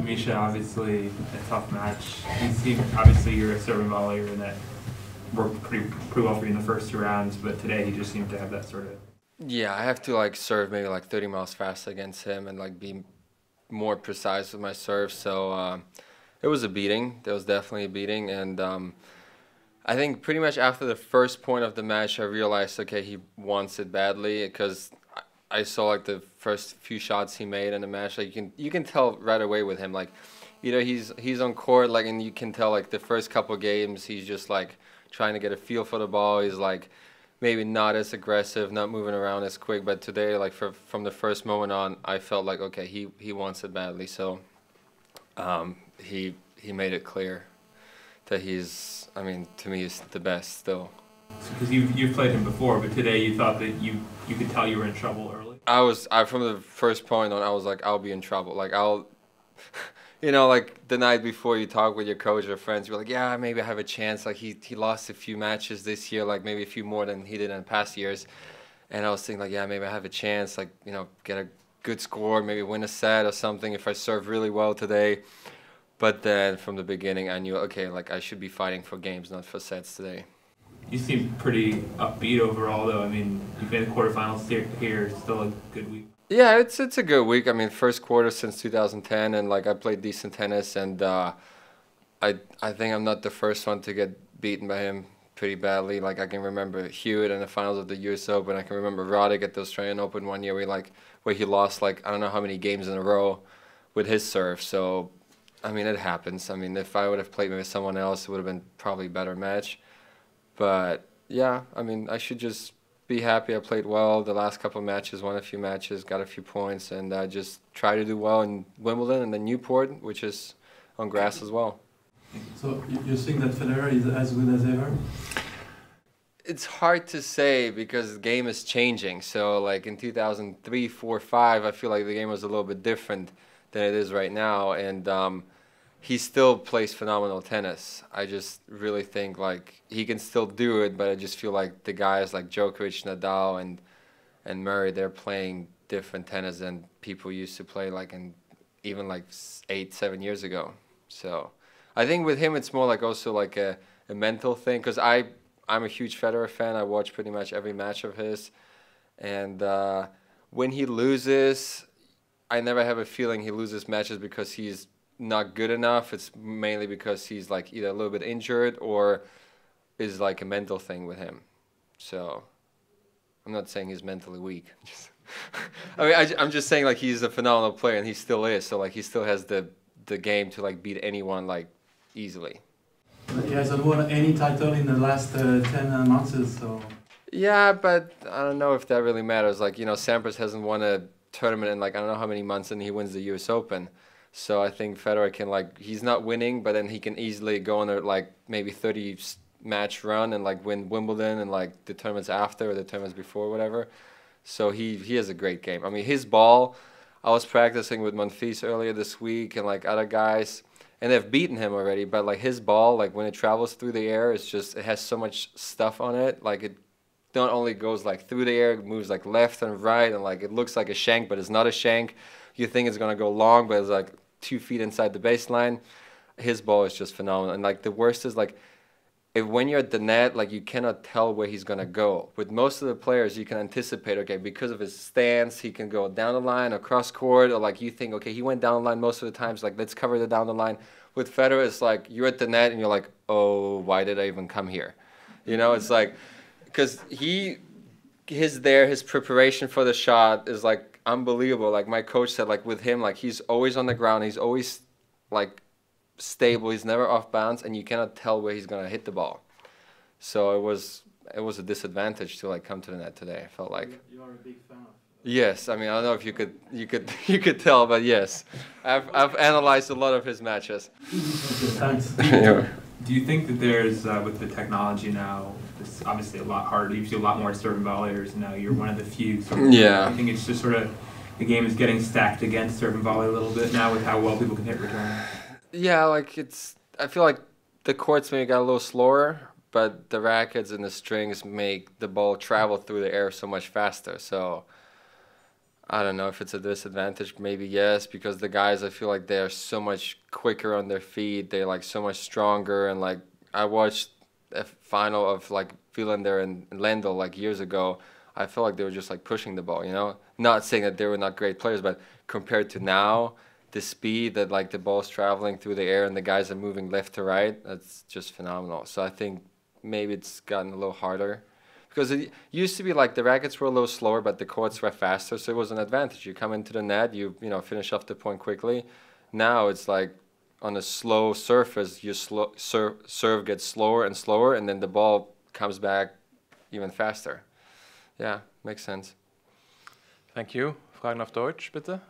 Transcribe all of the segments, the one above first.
Mischa, obviously a tough match. Obviously you're a serving volleyer and that worked pretty well for you in the first two rounds, but today he just seemed to have that sort of. Yeah, I have to like serve maybe like 30 miles faster against him and like be more precise with my serve. So it was a beating. There was definitely a beating, and I think pretty much after the first point of the match, I realized okay, he wants it badly because I saw like the first few shots he made in the match. Like you can tell right away with him. Like, you know, he's on court like, and you can tell like the first couple games he's just like trying to get a feel for the ball. He's like maybe not as aggressive, not moving around as quick. But today, like from the first moment on, I felt like okay, he wants it badly. So he made it clear that he's, I mean, to me, he's the best still. Because you've played him before, but today you thought that you could tell you were in trouble early. I from the first point on, I was like, I'll be in trouble. Like you know, like the night before you talk with your coach or friends, you're like, yeah, maybe I have a chance. Like he lost a few matches this year, like maybe a few more than he did in past years. And I was thinking like, yeah, maybe I have a chance. Like, you know, get a good score, maybe win a set or something if I serve really well today. But then from the beginning, I knew, okay, like I should be fighting for games, not for sets today. You seem pretty upbeat overall, though. I mean, you've been in the quarterfinals here, still a good week. Yeah, it's a good week. I mean, first quarter since 2010, and like I played decent tennis, and I think I'm not the first one to get beaten by him pretty badly. Like I can remember Hewitt in the finals of the US Open. I can remember Roddick at the Australian Open one year where he lost like I don't know how many games in a row with his serve. So, I mean, it happens. I mean, if I would have played with someone else, it would have been probably a better match. But yeah, I mean, I should just be happy I played well the last couple of matches, won a few matches, got a few points, and just try to do well in Wimbledon and then Newport, which is on grass as well. So you think that Federer is as good as ever? It's hard to say because the game is changing. So like in 2003, 4, 5, I feel like the game was a little bit different than it is right now, and he still plays phenomenal tennis. I just really think like he can still do it, but I just feel like the guys like Djokovic, Nadal, and Murray, they're playing different tennis than people used to play like in even like 8, 7 years ago. So I think with him it's more like also like a mental thing because I'm a huge Federer fan. I watch pretty much every match of his, and when he loses, I never have a feeling he loses matches because he's not good enough. It's mainly because he's like either a little bit injured or is like a mental thing with him. So I'm not saying he's mentally weak. I mean, I'm just saying like he's a phenomenal player and he still is. So like he still has the game to like beat anyone like easily. He hasn't won any title in the last 10 months, so. Yeah, but I don't know if that really matters. Like, you know, Sampras hasn't won a tournament in like I don't know how many months, and he wins the US Open. So I think Federer can like, he's not winning, but then he can easily go on a like maybe 30 match run and like win Wimbledon and like the tournaments after or the tournaments before, whatever. So he has a great game. I mean, his ball, I was practicing with Monfils earlier this week and like other guys, and they've beaten him already, but like his ball, like when it travels through the air, it's just, it has so much stuff on it. Like it not only goes like through the air, it moves like left and right, and like it looks like a shank, but it's not a shank. You think it's gonna go long, but it's like 2 feet inside the baseline. His ball is just phenomenal. And like the worst is like when you're at the net, like you cannot tell where he's gonna go. With most of the players, you can anticipate, okay, because of his stance, he can go down the line or cross court, or like you think, okay, he went down the line most of the times, like let's cover the down the line. With Federer, it's like you're at the net and you're like, oh, why did I even come here? You know, it's like, because his preparation for the shot is like unbelievable. Like my coach said, like with him, like he's always on the ground, he's always like stable, he's never off bounds, and you cannot tell where he's gonna hit the ball. So it was a disadvantage to like come to the net today. I felt like. You are a big fan of. Yes, I mean I don't know if you could tell, but yes, I've analyzed a lot of his matches. Okay, thanks. Do you think that there's with the technology now, it's obviously a lot harder. You see a lot more serving volleyers now. You're one of the few. So yeah. I think it's just sort of the game is getting stacked against serving volley a little bit now with how well people can hit return. Yeah, like I feel like the courts maybe got a little slower, but the rackets and the strings make the ball travel through the air so much faster. So I don't know if it's a disadvantage. Maybe yes, because the guys, I feel like they're so much quicker on their feet. They're like so much stronger. And like I watched a final of like Philander and Lendl like years ago. I felt like they were just like pushing the ball, you know. Not saying that they were not great players, but compared to now, the speed that like the ball's traveling through the air and the guys are moving left to right, that's just phenomenal. So I think maybe it's gotten a little harder. Because it used to be like the rackets were a little slower, but the courts were faster, so it was an advantage. You come into the net, you know, finish off the point quickly. Now it's like on a slow surface, your serve gets slower and slower, and then the ball comes back even faster. Yeah, makes sense. Thank you. Fragen auf Deutsch, bitte.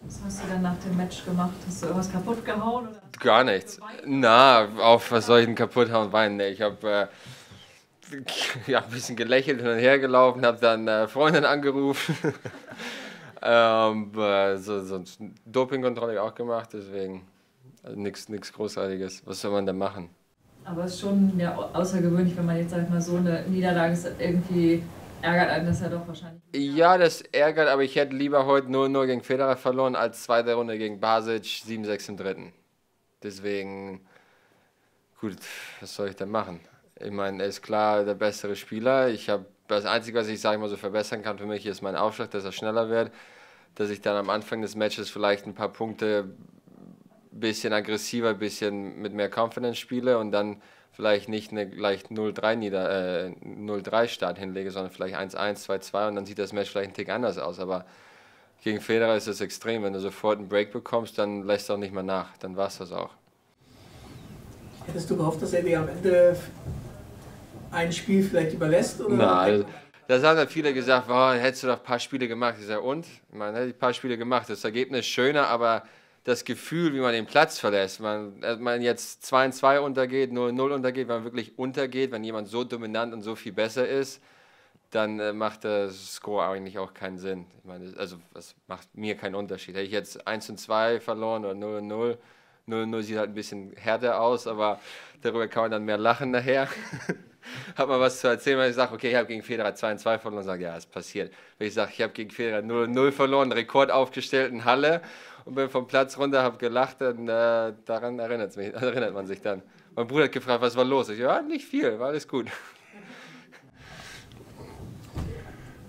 Was hast du dann nach dem Match gemacht? Hast du irgendwas kaputt gehauen? Oder? Gar nichts. Na, auf was soll ich denn kaputt hauen? Weinen? Nee, ich habe ja, ein bisschen gelächelt, hin und her gelaufen, habe dann Freundin angerufen. Sonst Dopingkontrolle auch gemacht, deswegen also nichts Großartiges. Was soll man da machen? Aber es ist schon ja, außergewöhnlich, wenn man jetzt, sag ich mal, so eine Niederlage irgendwie ärgert einen das ja doch wahrscheinlich. Ja, das ärgert, aber ich hätte lieber heute 0-0 gegen Federer verloren, als zweite Runde gegen Basic, 7-6 im dritten. Deswegen, gut, was soll ich da machen? Ich meine, er ist klar der bessere Spieler. Das Einzige, was ich, sage ich mal, so verbessern kann für mich, ist mein Aufschlag, dass er schneller wird. Dass ich dann am Anfang des Matches vielleicht ein paar Punkte ein bisschen aggressiver, ein bisschen mit mehr Confidence spiele und dann vielleicht nicht eine leicht 0-3 Start hinlege, sondern vielleicht 1-1, 2-2 und dann sieht das Match vielleicht einen Tick anders aus. Aber gegen Federer ist es extrem. Wenn du sofort einen Break bekommst, dann lässt er auch nicht mehr nach. Dann war es das auch. Hättest du gehofft, dass er dir am Ende ein Spiel vielleicht überlässt? Oder? Nein, das haben dann viele gesagt, oh, hättest du doch ein paar Spiele gemacht. Ich sage, und? Man hätte ein paar Spiele gemacht. Das Ergebnis ist schöner, aber das Gefühl, wie man den Platz verlässt, man jetzt 2-2 untergeht, 0-0 untergeht, wenn man wirklich untergeht, wenn jemand so dominant und so viel besser ist, dann macht der Score eigentlich auch keinen Sinn. Ich meine, also das macht mir keinen Unterschied. Hätte ich jetzt 1-2 verloren oder 0-0, 0-0 sieht halt ein bisschen härter aus, aber darüber kann man dann mehr lachen nachher. Hat man was zu erzählen, wenn ich sage, okay, ich habe gegen Federer 2-2 verloren, und sage, ja, es passiert. Wenn ich sage, ich habe gegen Federer 0-0 verloren, Rekord aufgestellt in Halle und bin vom Platz runter, habe gelacht, dann daran erinnert man sich dann. Mein Bruder hat gefragt, was war los? Ich ja, nicht viel, war alles gut.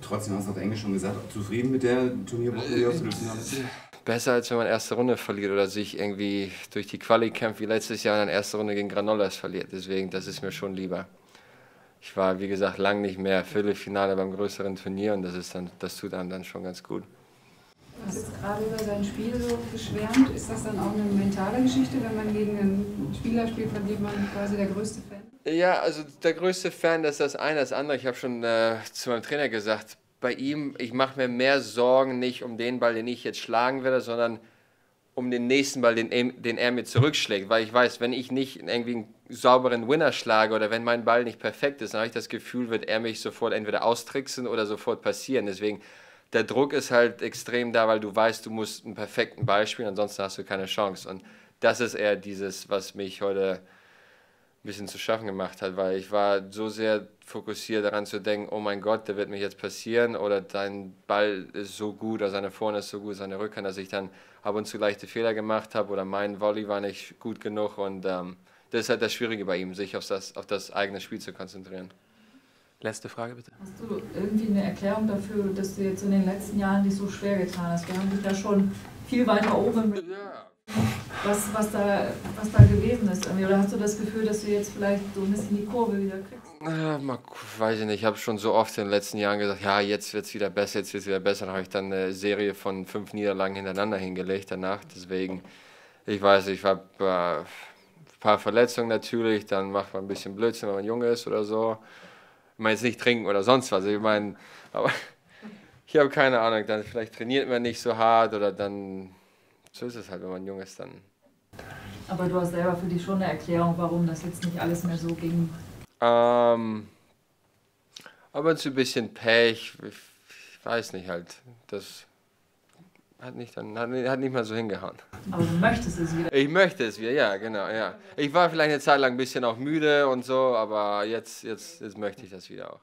Trotzdem hast du auf Englisch schon gesagt, zufrieden mit der Turnierwoche? Besser, als wenn man erste Runde verliert oder sich irgendwie durch die Quali kämpft, wie letztes Jahr in der ersten Runde gegen Granollers verliert. Deswegen, das ist mir schon lieber. Ich war, wie gesagt, lange nicht mehr Viertelfinale beim größeren Turnier und das tut einem dann schon ganz gut. Du hast jetzt gerade über sein Spiel so geschwärmt. Ist das dann auch eine mentale Geschichte, wenn man gegen einen Spieler spielt, von dem man quasi der größte Fan ist? Ja, also der größte Fan, das ist das eine. Das andere, ich habe schon zu meinem Trainer gesagt, bei ihm, ich mache mir mehr Sorgen nicht um den Ball, den ich jetzt schlagen werde, sondern um den nächsten Ball, den er mir zurückschlägt. Weil ich weiß, wenn ich nicht irgendwie einen sauberen Winner schlage oder wenn mein Ball nicht perfekt ist, dann habe ich das Gefühl, wird er mich sofort entweder austricksen oder sofort passieren. Deswegen, der Druck ist halt extrem da, weil du weißt, du musst einen perfekten Ball spielen, ansonsten hast du keine Chance. Und das ist eher dieses, was mich heute ein bisschen zu schaffen gemacht hat, weil ich war so sehr fokussiert daran zu denken, oh mein Gott, der wird mir jetzt passieren oder dein Ball ist so gut oder seine Vorne ist so gut, seine Rückhand, dass ich dann ab und zu leichte Fehler gemacht habe oder mein Volley war nicht gut genug und das ist halt das Schwierige bei ihm, sich auf das eigene Spiel zu konzentrieren. Letzte Frage bitte. Hast du irgendwie eine Erklärung dafür, dass du jetzt in den letzten Jahren dich so schwer getan hast? Wir haben dich ja schon viel weiter oben mit. Ja. Was da gewesen ist. Oder hast du das Gefühl, dass du jetzt vielleicht so ein bisschen die Kurve wieder kriegst? Weiß ich nicht, ich habe schon so oft in den letzten Jahren gesagt, ja, jetzt wird es wieder besser, jetzt wird es wieder besser. Dann habe ich dann eine Serie von 5 Niederlagen hintereinander hingelegt danach. Deswegen, ich weiß, ich habe ein paar Verletzungen natürlich, dann macht man ein bisschen Blödsinn, wenn man jung ist oder so. Ich meine jetzt nicht trinken oder sonst was, ich meine, aber ich habe keine Ahnung, dann vielleicht trainiert man nicht so hart oder dann, so ist es halt, wenn man jung ist, dann. Aber du hast selber für dich schon eine Erklärung, warum das jetzt nicht alles mehr so ging. Aber so ein bisschen Pech, ich weiß nicht halt, das hat nicht mal so hingehauen. Aber du möchtest es wieder? Ich möchte es wieder, ja, genau, ja. Ich war vielleicht eine Zeit lang ein bisschen auch müde und so, aber jetzt möchte ich das wieder auch.